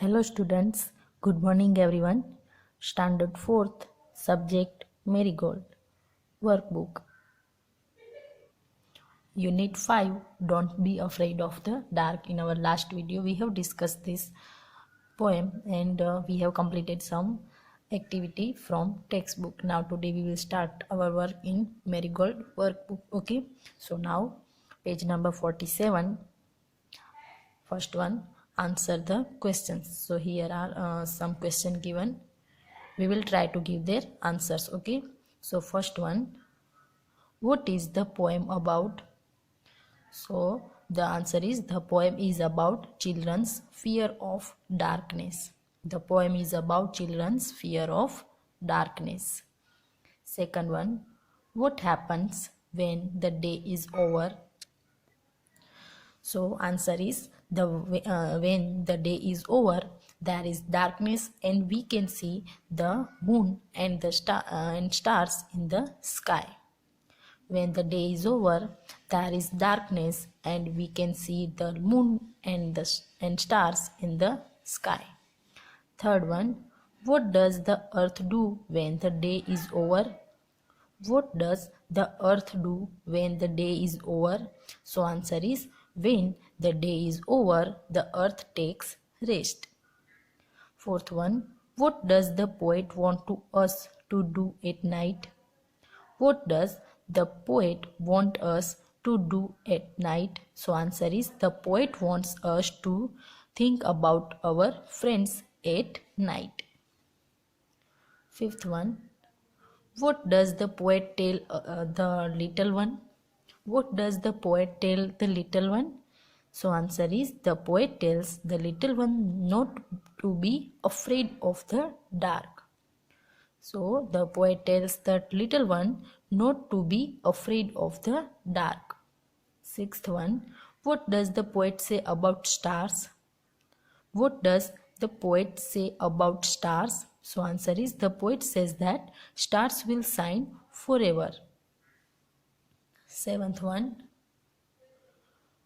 Hello students, good morning everyone. Standard 4th, subject Marigold, workbook. Unit 5, don't be afraid of the dark. In our last video, we have discussed this poem and we have completed some activity from textbook. Now today we will start our work in Marigold workbook. Okay, so now page number 47. First one, answer the questions. So here are some questions given. We will try to give their answers. Okay, so first one, what is the poem about? So the answer is, the poem is about children's fear of darkness. The poem is about children's fear of darkness. Second one, what happens when the day is over? So answer is, when the day is over, there is darkness and we can see the moon and the stars in the sky. When the day is over, there is darkness and we can see the moon and stars in the sky. Third one, what does the earth do when the day is over? What does the earth do when the day is over? So answer is, when the day is over, the earth takes rest. Fourth one, what does the poet want to us to do at night? What does the poet want us to do at night? So answer is, the poet wants us to think about our friends at night. Fifth one, what does the poet tell the little one? What does the poet tell the little one? So answer is, the poet tells the little one not to be afraid of the dark. So the poet tells that little one not to be afraid of the dark. Sixth one, what does the poet say about stars? What does the poet say about stars? So answer is, the poet says that stars will shine forever. Seventh one,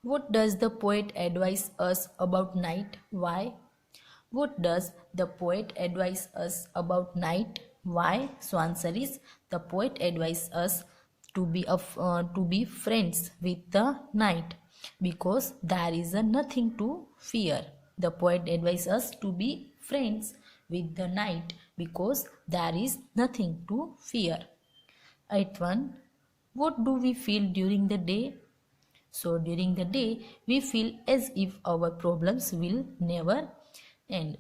what does the poet advise us about night? Why? What does the poet advise us about night? Why? So answer is, the poet advises us to be friends with the night, because there is nothing to fear. The poet advises us to be friends with the night because there is nothing to fear. Eighth one, what do we feel during the day? So during the day, we feel as if our problems will never end.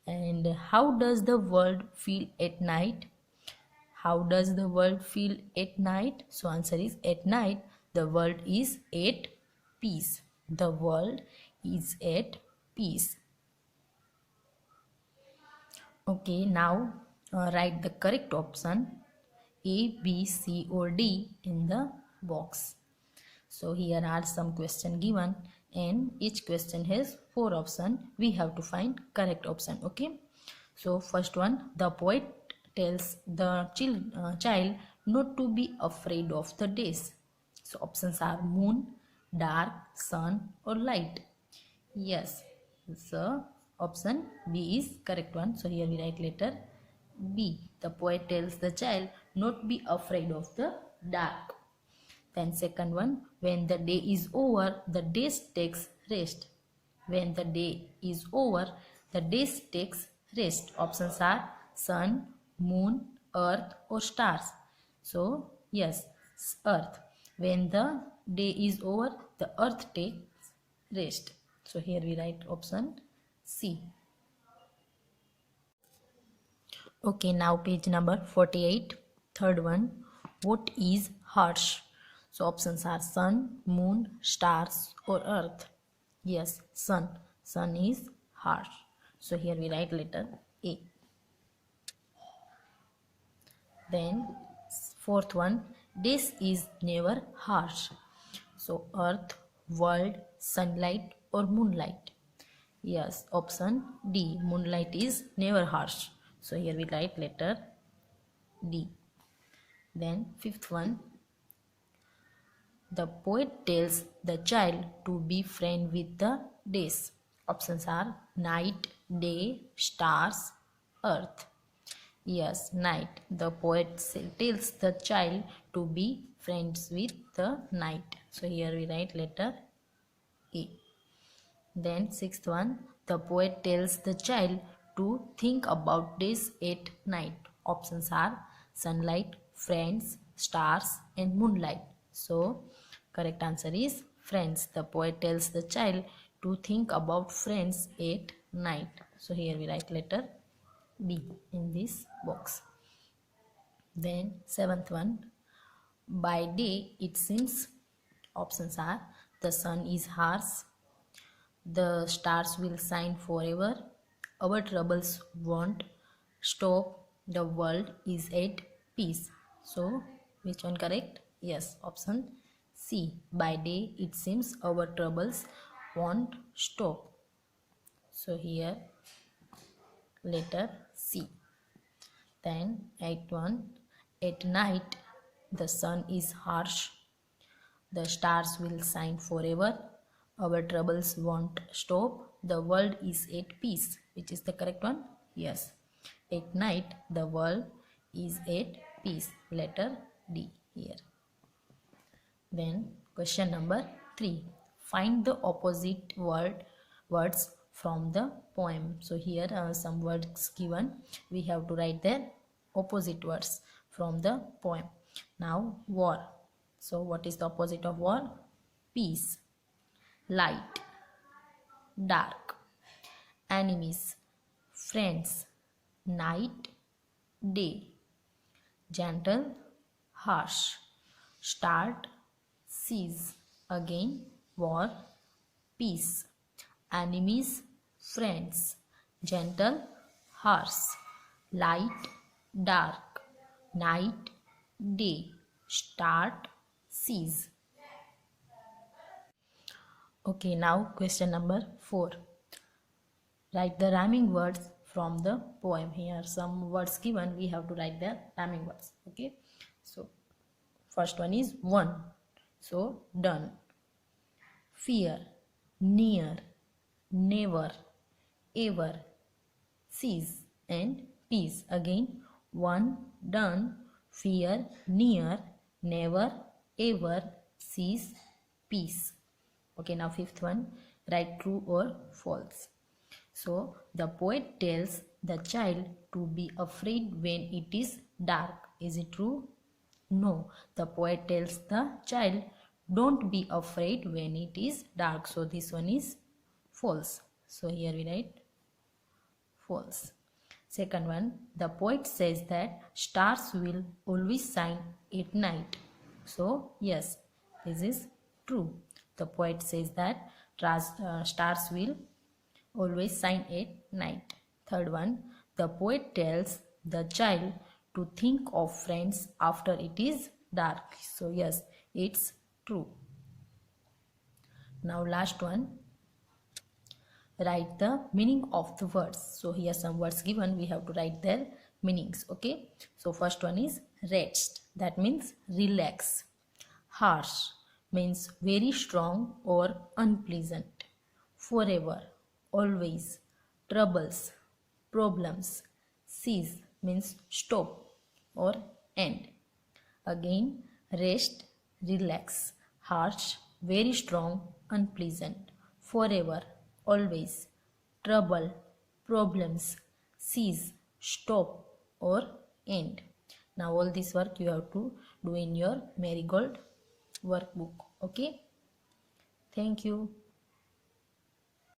And how does the world feel at night? How does the world feel at night? So answer is, at night the world is at peace. The world is at peace. Okay, now write the correct option A, B, C or D in the box. So here are some questions given and each question has 4 options. We have to find correct option. Okay. So first one, the poet tells the child not to be afraid of the days. So options are moon, dark, sun or light. Yes. So option B is correct one. So here we write letter B. The poet tells the child not be afraid of the dark. Then second one, when the day is over, the day takes rest. When the day is over, the day takes rest. Options are sun, moon, earth or stars. So yes, earth. When the day is over, the earth takes rest. So here we write option C. Okay, now page number 48. Third one, what is harsh? So options are sun, moon, stars or earth. Yes, sun. Sun is harsh. So here we write letter A. Then fourth one, this is never harsh. So earth, world, sunlight or moonlight. Yes, option D. Moonlight is never harsh. So here we write letter D. Then fifth one, the poet tells the child to be friend with the days. Options are night, day, stars, earth. Yes, night. The poet tells the child to be friends with the night. So here we write letter A. Then sixth one, the poet tells the child to think about days at night. Options are sunlight, friends, stars and moonlight. So correct answer is friends. The poet tells the child to think about friends at night. So here we write letter B in this box. Then seventh one, by day it seems, options are the sun is harsh, the stars will shine forever, our troubles won't stop, the world is at peace. So which one correct? Yes, option C. By day it seems our troubles won't stop. So here letter C. Then eighth one, at night the sun is harsh, the stars will shine forever, our troubles won't stop, the world is at peace. Which is the correct one? Yes. At night the world is at peace. Letter D here. Then question number 3. Find the opposite words from the poem. So here are some words given. We have to write their opposite words from the poem. Now war. So what is the opposite of war? Peace. Light. Dark. Enemies. Friends. Night. Day. Gentle. Harsh. Start. Cease. Again. War. Peace. Enemies. Friends. Gentle. Harsh. Light. Dark. Night. Day. Start. Cease. Okay, now question number 4. Write the rhyming words from the poem. Here are some words given. We have to write the rhyming words. Okay, so first one is one. So done. Fear. Near. Never. Ever. Cease and peace. Again, one. Done. Fear. Near. Never. Ever. Cease. Peace. Okay, now fifth one, write true or false. So the poet tells the child to be afraid when it is dark. Is it true? No. The poet tells the child don't be afraid when it is dark. So this one is false. So here we write false. Second one, the poet says that stars will always shine at night. So yes, this is true. The poet says that stars will always shine at night. Third one, the poet tells the child to think of friends after it is dark. So yes, it's true. Now last one, write the meaning of the words. So here some words given, we have to write their meanings. Okay, so first one is rest, that means relax. Harsh means very strong or unpleasant. Forever, always. Troubles, problems. Cease means stop or end. Again, rest, relax. Harsh, very strong, unpleasant. Forever, always. Trouble, problems. Cease, stop or end. Now all this work you have to do in your Marigold workbook. Okay, thank you.